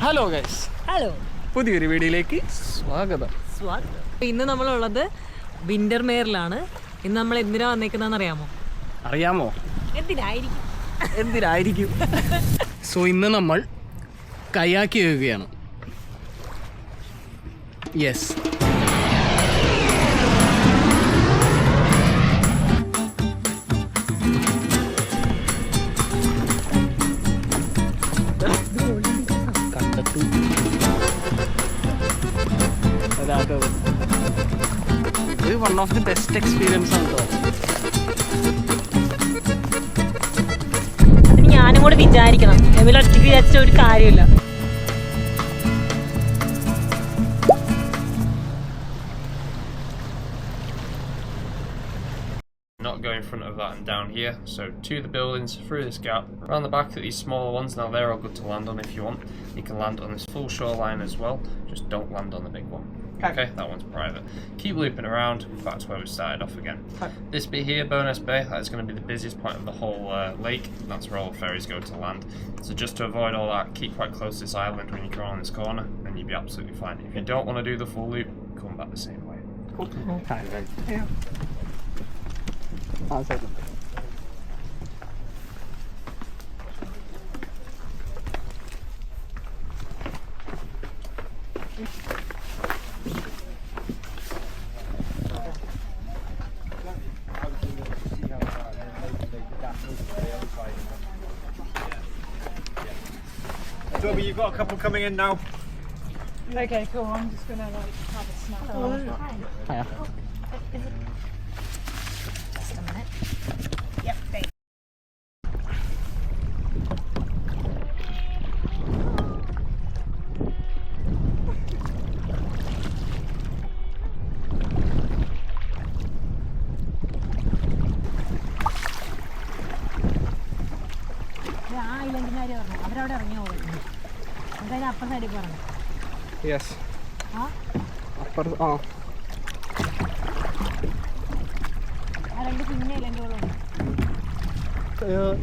Hello guys, hello, പുതിയൊരു വീഡിയോയിലേക്ക് സ്വാഗതം. ഇന്ന് നമ്മളുള്ളത് വിന്റർമേറിലാണ്. ഇന്ന് നമ്മൾ എന്തിനാ വന്നേക്കുന്നതെന്ന് അറിയാമോ? എന്തിനായിരിക്കും? സോ ഇന്ന് നമ്മൾ കയാക്കി ചെയ്യുകയാണ്. യെസ്, ഇത് one of the best experience ആണ് കേട്ടോ. അതിന് ഞാനും കൂടെ വിചാരിക്കണം. ഒറ്റയ്ക്ക് വിചാരിച്ച ഒരു കാര്യമില്ല. Not go in front of that and down here, so to the buildings, through this gap, around the back of these smaller ones. Now they're all good to land on if you want. You can land on this full shoreline as well, just don't land on the big one. Okay, that one's private. Keep looping around, back to where we started off again. This bit here, Bowness Bay, that is going to be the busiest point of the whole lake. That's where all the ferries go to land. So just to avoid all that, keep quite close to this island when you go on this corner, and you'll be absolutely fine. If you don't want to do the full loop, come back the same way. Cool. Toby, you've got a couple coming in now. Okay, cool. I'm just gonna have a snack. Hiya. Just a minute. Yep, thanks. അവരവിടെ ഇറങ്ങിയോളൂ. എന്തായാലും അപ്പുറം സൈഡിൽ പറഞ്ഞു. Yes,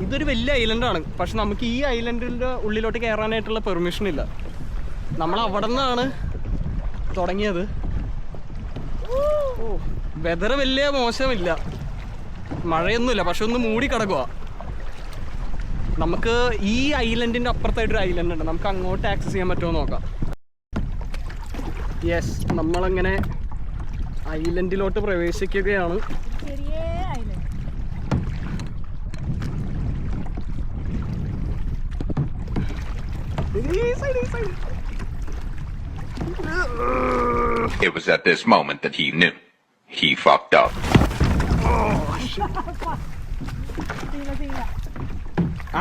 ഇതൊരു വലിയ ഐലൻഡാണ്. പക്ഷെ നമുക്ക് ഈ ഐലൻഡിൻ്റെ ഉള്ളിലോട്ട് കയറാനായിട്ടുള്ള പെർമിഷൻ ഇല്ല. നമ്മൾ അവിടെ നിന്നാണ് തുടങ്ങിയത്. വെതർ വലിയ മോശമില്ല, മഴയൊന്നുമില്ല, പക്ഷെ ഒന്ന് മൂടി കിടക്കുക. നമുക്ക് ഈ ഐലൻഡിൻ്റെ അപ്പുറത്തായിട്ടൊരു ഐലൻഡ് ഉണ്ട്, നമുക്ക് അങ്ങോട്ട് ആക്സസ് ചെയ്യാൻ പറ്റുമോ നോക്കാം. യെസ്, നമ്മളങ്ങനെ ഐലൻഡിലോട്ട് പ്രവേശിക്കുകയാണ്. It was at this moment that he knew he fucked up.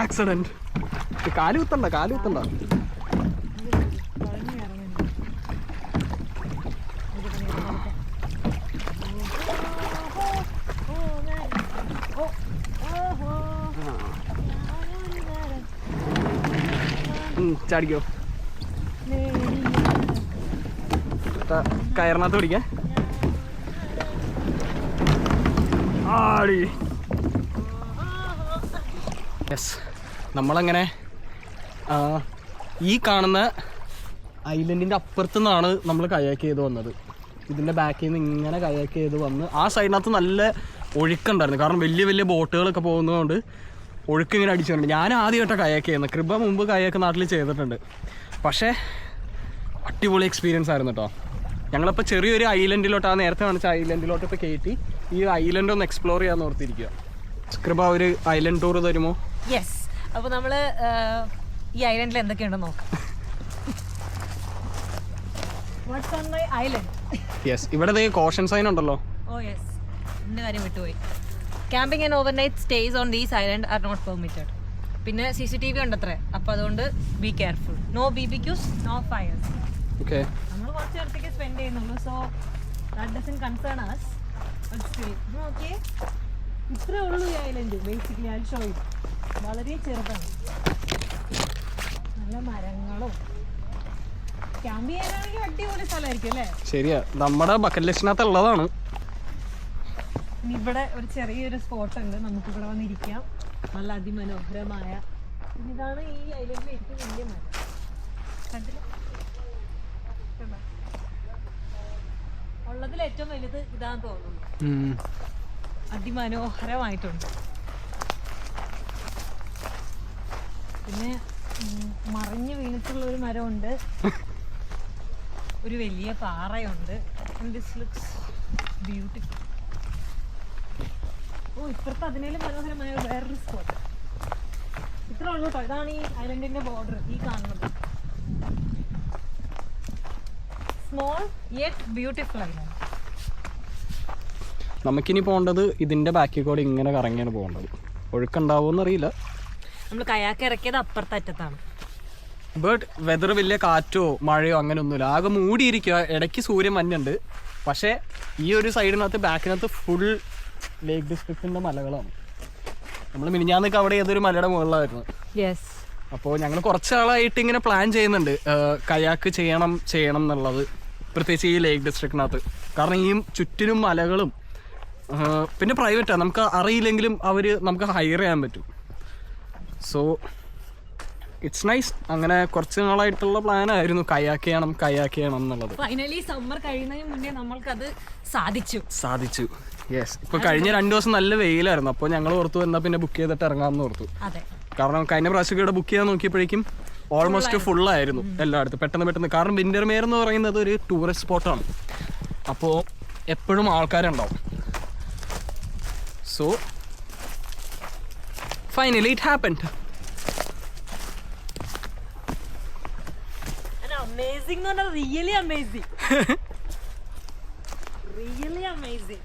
Accident. കാലുകുത്തണ്ട. ചാടിക്കോ, കയറിനകത്ത് പിടിക്കാൻ. യെസ്, നമ്മളങ്ങനെ ഈ കാണുന്ന ഐലൻഡിൻ്റെ അപ്പുറത്തു നിന്നാണ് നമ്മൾ കയാക്ക് ചെയ്ത് വന്നത്. ഇതിൻ്റെ ബാക്കിൽ നിന്ന് ഇങ്ങനെ കയാക്ക് ചെയ്ത് വന്ന് ആ സൈഡിനകത്ത് നല്ല ഒഴുക്കുണ്ടായിരുന്നു. കാരണം വലിയ വലിയ ബോട്ടുകളൊക്കെ പോകുന്നതുകൊണ്ട് ഒഴുക്ക് ഇങ്ങനെ അടിച്ചുകൊണ്ട്. ഞാൻ ആദ്യമായിട്ടാണ് കയാക്ക് ചെയ്യുന്നത്. കൃപ മുമ്പ് കയാക്ക് നാട്ടിൽ ചെയ്തിട്ടുണ്ട്, പക്ഷേ അടിപൊളി എക്സ്പീരിയൻസ് ആയിരുന്നു കേട്ടോ. ഞങ്ങളിപ്പോൾ ചെറിയൊരു ഐലൻഡിലോട്ട്, നേരത്തെ കാണിച്ച ഐലൻഡിലോട്ട് ഇപ്പോൾ കയറ്റി ഈ ഐലൻഡ് ഒന്ന് എക്സ്പ്ലോർ ചെയ്യാൻ ഓർത്തിരിക്കുക. കൃപ ഒരു ഐലൻഡ് ടൂർ തരുമോ? യെസ്, അപ്പോൾ നമ്മൾ ഈ ഐലൻഡിൽ എന്തൊക്കെയുണ്ടെന്ന് നോക്കാം. What's on my island? Yes, ഇവിടെ കോഷൻ സൈൻ ഉണ്ടല്ലോ. ഓ യെസ്, ഇതിൻ്റെ കാര്യം വിട്ടുപോയി. Camping and overnight stays on these island are not permitted. പിന്നെ CCTV ഉണ്ടത്രേ, അപ്പോൾ അതുകൊണ്ട് be careful. No BBQs, no fires. Okay, നമ്മൾ കുറച്ച് നേരത്തേക്ക് സ്പെൻഡ് ചെയ്യുന്നുള്ളൂ, so that doesn't concern us. But still നോക്കിയേ, ഇത്രേ ഉള്ളൂ ഈ island. Basically I show you. വളരെ ചെറുതാണ്, നല്ല മരങ്ങളും. ക്യാമ്പ് ചെയ്യാനാണെങ്കിൽ അടിപൊളി സ്ഥലമായിരിക്കും അല്ലേ? ശരിയാ, നമ്മുടെ ബക്കറ്റ് ലിസ്റ്റിനകത്ത് ഉള്ളതാണ്. ഇവിടെ ഒരു ചെറിയൊരു സ്പോട്ട് ഉണ്ട്, നമുക്ക് ഇവിടെ വന്നിരിക്കാം. നല്ല അതിമനോഹരമായ ഇതാണ് ഈ ഐലൻഡിലെ ഏറ്റവും വലിയ മരം. ഉള്ളതിൽ ഏറ്റവും വലുത് ഇതാന്ന് തോന്നുന്നു. അതിമനോഹരമായിട്ടുണ്ട്. പിന്നെ മറിഞ്ഞു വീണിട്ടുള്ള ഒരു മരമുണ്ട്, ഒരു വലിയ പാറയുണ്ട്. This looks beautiful. ഓ, ഇപ്പുറത്ത് അതിനേലും മനോഹരമായ വേറൊരു സ്പോട്ട്. ഇത്ര ഉള്ളൂ കേട്ടോ. ഇതാണ് ഈ ഐലൻഡിന്റെ ബോർഡർ, ഈ കാണുന്നത്. Small yet beautiful island. നമുക്കിനി പോകേണ്ടത് ഇതിൻ്റെ ബാക്കിൽ കൂടെ ഇങ്ങനെ കറങ്ങിയാണ് പോകേണ്ടത്. ഒഴുക്കുണ്ടാവുമെന്ന് അറിയില്ല. നമ്മൾ കയാക്ക് ഇറക്കിയത് അപ്പുറത്തറ്റത്താണ്. ബട്ട് വെതർ വലിയ കാറ്റോ മഴയോ അങ്ങനെയൊന്നുമില്ല. ആകെ മൂടിയിരിക്കുക. ഇടയ്ക്ക് സൂര്യൻ മഞ്ഞുണ്ട്. പക്ഷേ ഈ ഒരു സൈഡിനകത്ത് ബാക്കിനകത്ത് ഫുൾ ലേക്ക് ഡിസ്ട്രിക്റ്റിൻ്റെ മലകളാണ്. നമ്മൾ മിനിഞ്ഞാന്നൊക്കെ അവിടെ ഏതൊരു മലയുടെ മുകളിലായിരുന്നു. യെസ്. അപ്പോൾ ഞങ്ങൾ കുറച്ച് ആളായിട്ട് ഇങ്ങനെ പ്ലാൻ ചെയ്യുന്നുണ്ട് കയാക്ക് ചെയ്യണം എന്നുള്ളത്, പ്രത്യേകിച്ച് ഈ ലേക്ക് ഡിസ്ട്രിക്റ്റിനകത്ത്. കാരണം ഈ ചുറ്റിനും മലകളും പിന്നെ പ്രൈവറ്റാണ്. നമുക്ക് അറിയില്ലെങ്കിലും നമുക്ക് ഹയർ ചെയ്യാൻ പറ്റും. So it's nice. അങ്ങനെ കുറച്ച് നാളായിട്ടുള്ള പ്ലാനായിരുന്നു കയാക്ക് ചെയ്യണം എന്നുള്ളത്. ഫൈനലി സമ്മർ കഴിയുന്നതിന് മുന്നേ നമ്മൾക്കത് സാധിച്ചു. യെസ്. ഇപ്പൊ കഴിഞ്ഞ 2 ദിവസം നല്ല വെയിലായിരുന്നു. അപ്പോൾ ഞങ്ങൾ ഓർത്തു എന്നാൽ പിന്നെ ബുക്ക് ചെയ്തിട്ട് ഇറങ്ങാമെന്ന് ഓർത്തു. കാരണം കഴിഞ്ഞ പ്രാവശ്യം ഇവിടെ ബുക്ക് ചെയ്യാൻ നോക്കിയപ്പോഴേക്കും ഓൾമോസ്റ്റ് ഫുള്ളായിരുന്നു എല്ലായിടത്തും. പെട്ടെന്ന് കാരണം വിന്റർമേർ എന്ന് പറയുന്നത് ഒരു ടൂറിസ്റ്റ് സ്പോട്ടാണ്. അപ്പോൾ എപ്പോഴും ആൾക്കാരുണ്ടാവും. So finally it happened. Amazing, no, really amazing. Really amazing.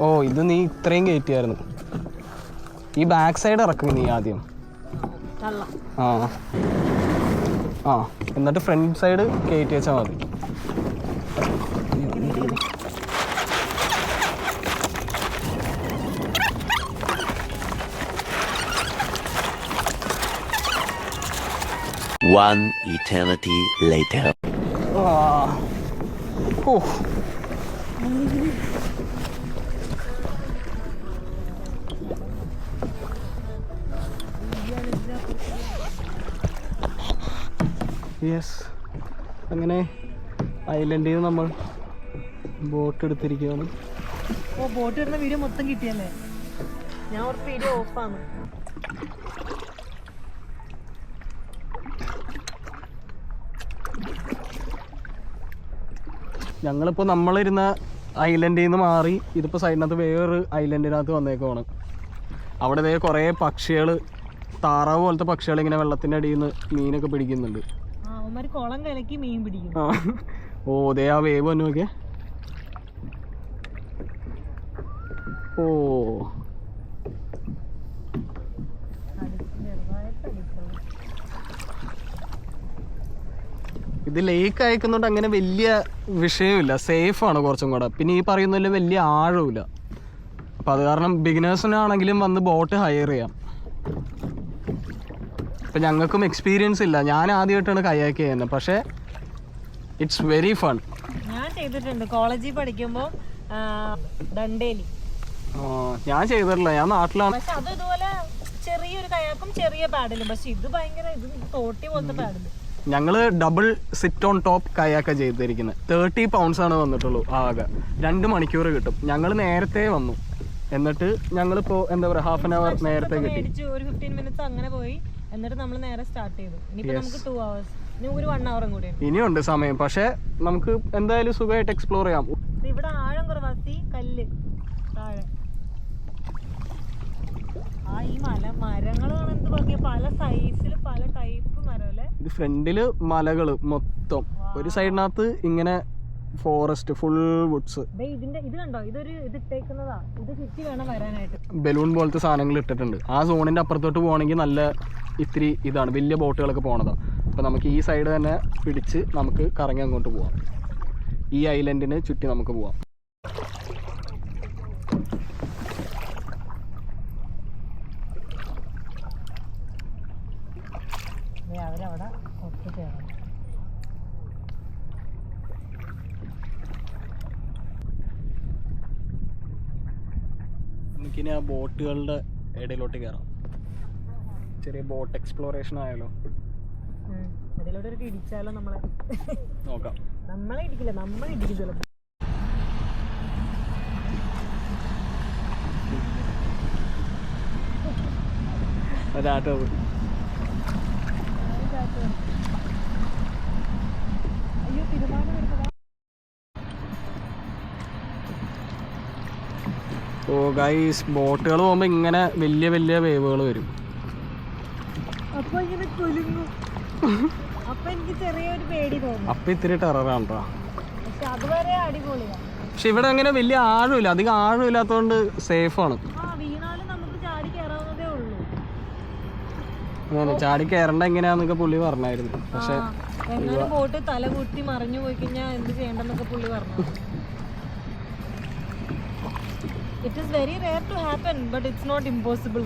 ഓ, ഇത് നീ ഇത്രയും കയറ്റിയായിരുന്നു. ഈ ബാക്ക് സൈഡ് ഇറക്കും നീ ആദ്യം. ആ എന്നിട്ട് ഫ്രണ്ട് സൈഡ് കയറ്റി വെച്ചാൽ മതി. One eternity later. യെസ്. അങ്ങനെ ഐലൻഡിൽ നിന്ന് നമ്മൾ ബോട്ട് എടുത്തിരിക്കുകയാണ്. ഓ, ബോട്ട് ഇടുന്ന വീഡിയോ മൊത്തം കിട്ടിയല്ലേ? ഞാൻ ഓർത്ത് വീഡിയോ ഓഫാണ്. ഞങ്ങളിപ്പോൾ നമ്മളിരുന്ന ഐലൻഡിൽ നിന്ന് മാറി ഇതിപ്പോൾ സൈഡിനകത്ത് വേറൊരു ഐലൻഡിനകത്ത് വന്നേക്കുവാണ്. അവിടെ ദേ കുറേ പക്ഷികൾ, താറാവ് പോലത്തെ പക്ഷികൾ ഇങ്ങനെ വെള്ളത്തിൻ്റെ അടിയിൽ നിന്ന് മീനൊക്കെ പിടിക്കുന്നുണ്ട്. കുളം കലക്കി മീൻ പിടിക്കും. ഓ, ദേ ആ വേവ് വന്നു നോക്കിയേ. ഓ, ഇത് ലേക്ക് അയക്കുന്നുണ്ട്. അങ്ങനെ വലിയ വിഷയമില്ല, സേഫാണ് കുറച്ചും കൂടെ. പിന്നെ ഈ പറയുന്നില്ല വലിയ ആഴമില്ല. അപ്പം അത് കാരണം ബിഗിനേഴ്സിനാണെങ്കിലും വന്ന് ബോട്ട് ഹയർ ചെയ്യാം. ഇപ്പം ഞങ്ങൾക്കും എക്സ്പീരിയൻസ് ഇല്ല. ഞാൻ ആദ്യമായിട്ടാണ് കയാക്ക് ചെയ്യുന്നത്. പക്ഷേ ഇറ്റ്സ് വെരി ഫൺ. ഞാൻ ചെയ്തിട്ടുണ്ട് കോളേജിൽ പഠിക്കുമ്പോൾ ദണ്ടേലി. ഞാൻ ചെയ്തിട്ടില്ല, ഞാൻ നാട്ടിലാണ്. പക്ഷെ അത് ഇതുപോലെ ചെറിയൊരു കയാക്കും ചെറിയ പാഡിലും. പക്ഷെ ഇത് ഭയങ്കര, ഇത് തോട്ടി പോലത്തെ പാഡില്. ഞങ്ങൾ ഡബിൾ സിറ്റ് ഓൺ ടോപ്പ് കയാക്ക ചെയ്തിരിക്കുന്നത്. 30 pounds ആണ് വന്നിട്ടുള്ളൂ ആകെ. 2 മണിക്കൂർ കിട്ടും. ഞങ്ങൾ നേരത്തെ വന്നു, എന്നിട്ട് ഞങ്ങളിപ്പോൾ എന്താ പറയുക ഹാഫ് ആൻ അവർ നേരത്തെ കിട്ടി. ഒരു 15 minutes അങ്ങനെ പോയി, എന്നിട്ട് നമ്മൾ നേരെ സ്റ്റാർട്ട് ചെയ്തു. ഇനിയിപ്പോൾ നമുക്ക് 2 hours, ഇനി ഒരു 1 hour കൂടി ഇനിയുണ്ട് സമയം. പക്ഷേ നമുക്ക് എന്തായാലും സുഖമായിട്ട് എക്സ്പ്ലോർ ചെയ്യാം. ഇവിടെ ആഴം കുറവാസി കല്ല് താഴെ. ഈ മരങ്ങളാണ് എന്ത് ഭംഗിയ, പല സൈസിൽ പല ടൈപ്പ് മരം അല്ലേ. ഇത് ഫ്രണ്ടില് മലകള് മൊത്തം, ഒരു സൈഡിനകത്ത് ഇങ്ങനെ ഫോറസ്റ്റ് ഫുൾ വുഡ്സ്. ഇതിന്റെ ഇത് കണ്ടോ, ഇതൊരു ഇത് ഇട്ടേക്കുന്നതാ, ഇത് ചുറ്റി വേണം വരാനായിട്ട്. ബലൂൺ പോലത്തെ സാധനങ്ങൾ ഇട്ടിട്ടുണ്ട്. ആ സോണിന്റെ അപ്പുറത്തോട്ട് പോകണമെങ്കിൽ നല്ല ഇത്തിരി ഇതാണ്, വലിയ ബോട്ടുകളൊക്കെ പോണതാണ്. അപ്പോൾ നമുക്ക് ഈ സൈഡ് തന്നെ പിടിച്ച് നമുക്ക് കറങ്ങി അങ്ങോട്ട് പോവാം. ഈ ഐലൻഡിന് ചുറ്റി നമുക്ക് പോവാം. അവരവിടെ ഒത്തുചേർന്നു. നമുക്കിനി ആ ബോട്ടുകളുടെ ഇടയിലോട്ട് കയറാം. ചെറിയ ബോട്ട് എക്സ്പ്ലോറേഷൻ ആയാലോ. അതിലോട്ട് ഇടിച്ചാലോ നമ്മളെ? നോക്കാം. നമ്മളെ ഇടിക്കില്ല, നമ്മളെ ഇടിക്കില്ല. അതാട്ടോ അയ്യോ തീരുമാനം എടുത്തതാ. ഓ ഗൈസ്, ബോട്ടുകൾ പോകുമ്പോൾ ഇങ്ങനെ വലിയ വലിയ വേവുകൾ വരും. അപ്പൊ ഇങ്ങനെ കുലുങ്ങും. അപ്പൊ എനിക്ക് ചെറിയൊരു പേടി തോന്നും. അപ്പൊ ഇത്തിരി ടെററാണ് കേട്ടോ. പക്ഷെ അതുവരെ അടിപൊളിയാ. പക്ഷെ ഇവിടെ അങ്ങനെ വലിയ ആഴമില്ല, അധികം ആഴമില്ലാത്തതുകൊണ്ട് സേഫാണ്. വീണാലും നമുക്ക് ചാടി കയറാവുന്നതേ ഉള്ളൂ. ചാടി കയറേണ്ട എങ്ങനെയാന്നൊക്കെ പുള്ളി പറഞ്ഞായിരുന്നു. പക്ഷെ എങ്ങനെ ബോട്ട് തല കുത്തി മറിഞ്ഞു പോയി കഴിഞ്ഞാൽ എന്ത് ചെയ്യണ്ടെന്നൊക്കെ പുള്ളി പറഞ്ഞു. It is very rare to happen, but it's not impossible.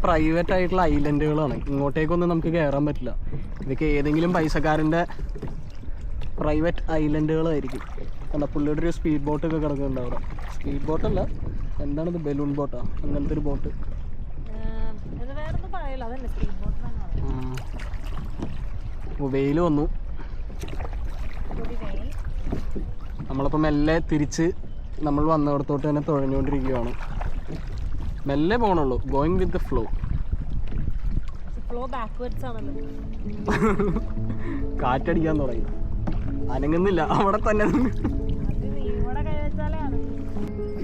Private ആയിട്ടുള്ള ഐലൻഡുകളാണ്, ഇങ്ങോട്ടേക്കൊന്നും നമുക്ക് കയറാൻ പറ്റില്ല. ഇതൊക്കെ ഏതെങ്കിലും പൈസക്കാരൻ്റെ പ്രൈവറ്റ് ഐലൻഡുകളായിരിക്കും. കണ്ട പുള്ളിയുടെ ഒരു സ്പീഡ് ബോട്ടൊക്കെ കിടക്കുന്നുണ്ട് അവിടെ. സ്പീഡ് ബോട്ടല്ല, എന്താണിത്, ബലൂൺ ബോട്ടാ, അങ്ങനത്തെ ഒരു ബോട്ട്. വെയിൽ വന്നു, നമ്മളിപ്പോൾ മെല്ലെ തിരിച്ച് നമ്മൾ വന്നിടത്തോട്ട് തന്നെ തുഴഞ്ഞുകൊണ്ടിരിക്കുകയാണ്. മെല്ലെ പോകണുള്ളൂ, ഗോയിങ് വിത്ത് ദ ഫ്ലോ. കാറ്റടിക്കാൻ തുടങ്ങി, അനങ്ങുന്നില്ല അവിടെ തന്നെ.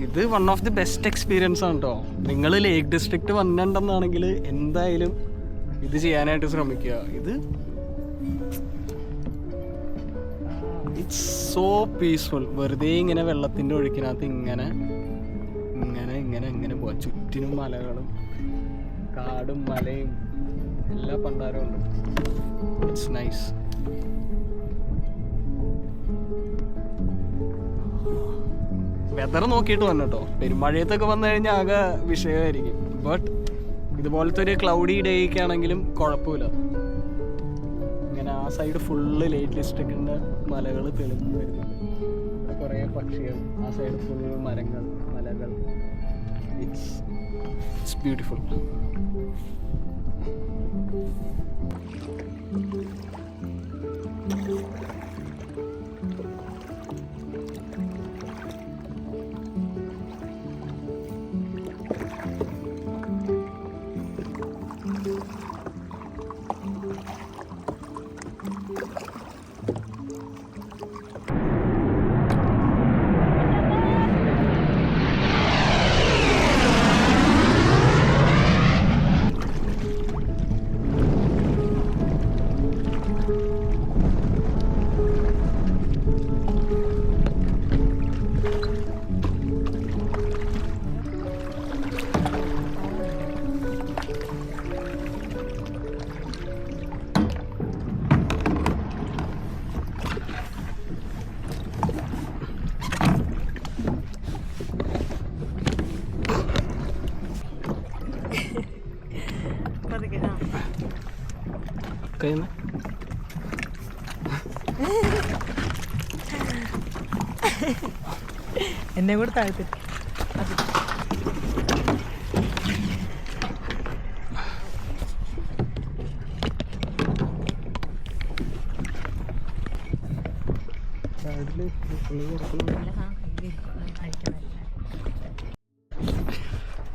ഇത് one of the best experience ആണ് കേട്ടോ. നിങ്ങൾ ലേക്ക് ഡിസ്ട്രിക്റ്റ് വന്നിട്ടുണ്ടെന്നാണെങ്കിൽ എന്തായാലും ഇത് ചെയ്യാനായിട്ട് ശ്രമിക്കുക. ഇത് ഇറ്റ്സ് സോ പീസ്ഫുൾ. വെറുതെ ഇങ്ങനെ വെള്ളത്തിൻ്റെ ഒഴുക്കിനകത്ത് ഇങ്ങനെ ഇങ്ങനെ ഇങ്ങനെ ഇങ്ങനെ പോവാം. ചുറ്റിനും മലകളും കാടും മലയും എല്ലാ പണ്ടാരവും ഉണ്ട്. It's nice. വെതർ നോക്കിയിട്ട് വന്നു കേട്ടോ. പെരുമഴയത്തൊക്കെ വന്നു കഴിഞ്ഞാൽ ആകെ വിഷയമായിരിക്കും. ബട്ട് ഇതുപോലത്തെ ഒരു ക്ലൗഡി ഡേ ഒക്കെ ആണെങ്കിലും കുഴപ്പമില്ല. ഇങ്ങനെ ആ സൈഡ് ഫുള്ള് ലേക്ക് ഡിസ്ട്രിക്റ്റിൻ്റെ മലകൾ തെളിഞ്ഞു വരുന്നുണ്ട്. കുറേ പക്ഷികൾ, ആ സൈഡ് ഫുള്ള് മരങ്ങൾ, മലകൾ. It's beautiful. എന്നെ കൂടെ താഴ്ത്തി.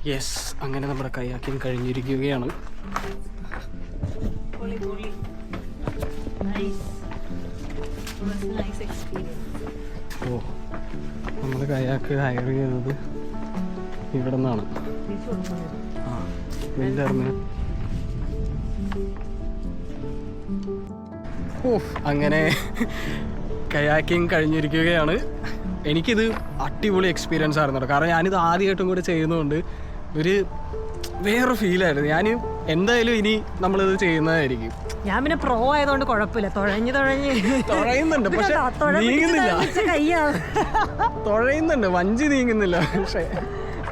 യെസ്, അങ്ങനെ നമ്മുടെ കയാക്കിങ് കഴിഞ്ഞിരിക്കുകയാണ്. ഓ, നമ്മൾ കയാക്ക് ഹയർ ചെയ്തത് ഇവിടെ നിന്നാണ്. ആ, എന്തായിരുന്നു? ഓ, അങ്ങനെ കയാക്കിങ് കഴിഞ്ഞിരിക്കുകയാണ്. എനിക്കിത് അടിപൊളി എക്സ്പീരിയൻസ് ആയിരുന്നു കേട്ടോ. കാരണം ഞാനിത് ആദ്യമായിട്ടും കൂടെ ചെയ്യുന്നതുകൊണ്ട് ഒരു വേറെ ഫീലായിരുന്നു. ഞാൻ എന്തായാലും ഇനി നമ്മളിത് ചെയ്യുന്നതായിരിക്കും. ഞാൻ പിന്നെ പ്രോ ആയതുകൊണ്ട് കുഴപ്പമില്ല. തുഴയുന്നുണ്ട് പക്ഷെ നീങ്ങുന്നില്ല. തുഴയുന്നുണ്ട്, വഞ്ചി നീങ്ങുന്നില്ല. പക്ഷേ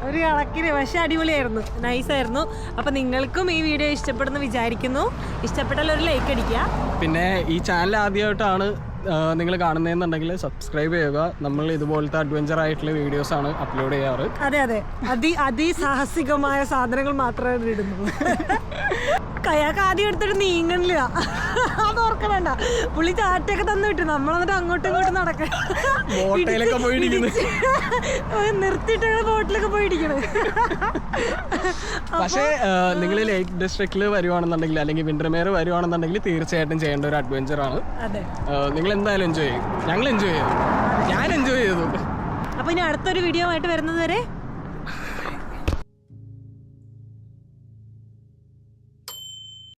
ഒരു കണക്കിന് പക്ഷെ അടിപൊളിയായിരുന്നു, നൈസായിരുന്നു. അപ്പം നിങ്ങൾക്കും ഈ വീഡിയോ ഇഷ്ടപ്പെടുന്നു വിചാരിക്കുന്നു. ഇഷ്ടപ്പെട്ടാൽ ഒരു ലൈക്ക് അടിക്കുക. പിന്നെ ഈ ചാനൽ ആദ്യമായിട്ടാണ് നിങ്ങൾ കാണുന്നതെന്നുണ്ടെങ്കിൽ സബ്സ്ക്രൈബ് ചെയ്യുക. നമ്മൾ ഇതുപോലത്തെ അഡ്വഞ്ചർ ആയിട്ടുള്ള വീഡിയോസാണ് അപ്ലോഡ് ചെയ്യാറ്. അതെ, അതിസാഹസികമായ സാധനങ്ങൾ മാത്രമേ ഇടുന്നു. കയാക്ക് ആദ്യം എടുത്തിട്ട് നീങ്ങണില്ല, അത് ഓർക്കണ്ട. പുള്ളി ചാറ്റൊക്കെ തന്നു വിട്ടു. നമ്മളെന്നിട്ട് അങ്ങോട്ടും ഇങ്ങോട്ടും നടക്കണം, നിർത്തിയിട്ടാണ് ബോട്ടിലൊക്കെ പോയിടിക്കണത്. പക്ഷേ നിങ്ങൾ ലേക്ക് ഡിസ്ട്രിക്റ്റിൽ വരുവാണെന്നുണ്ടെങ്കിൽ അല്ലെങ്കിൽ വിൻഡർമേർ വരുവാണെന്നുണ്ടെങ്കിൽ തീർച്ചയായിട്ടും ചെയ്യേണ്ട ഒരു അഡ്വഞ്ചറാണ്. നിങ്ങൾ എന്തായാലും എൻജോയ് ചെയ്യും. ഞങ്ങൾ എൻജോയ് ചെയ്തു, ഞാൻ എൻജോയ് ചെയ്തു. അപ്പൊ ഇനി അടുത്തൊരു വീഡിയോ ആയിട്ട് വരുന്നത് വരെ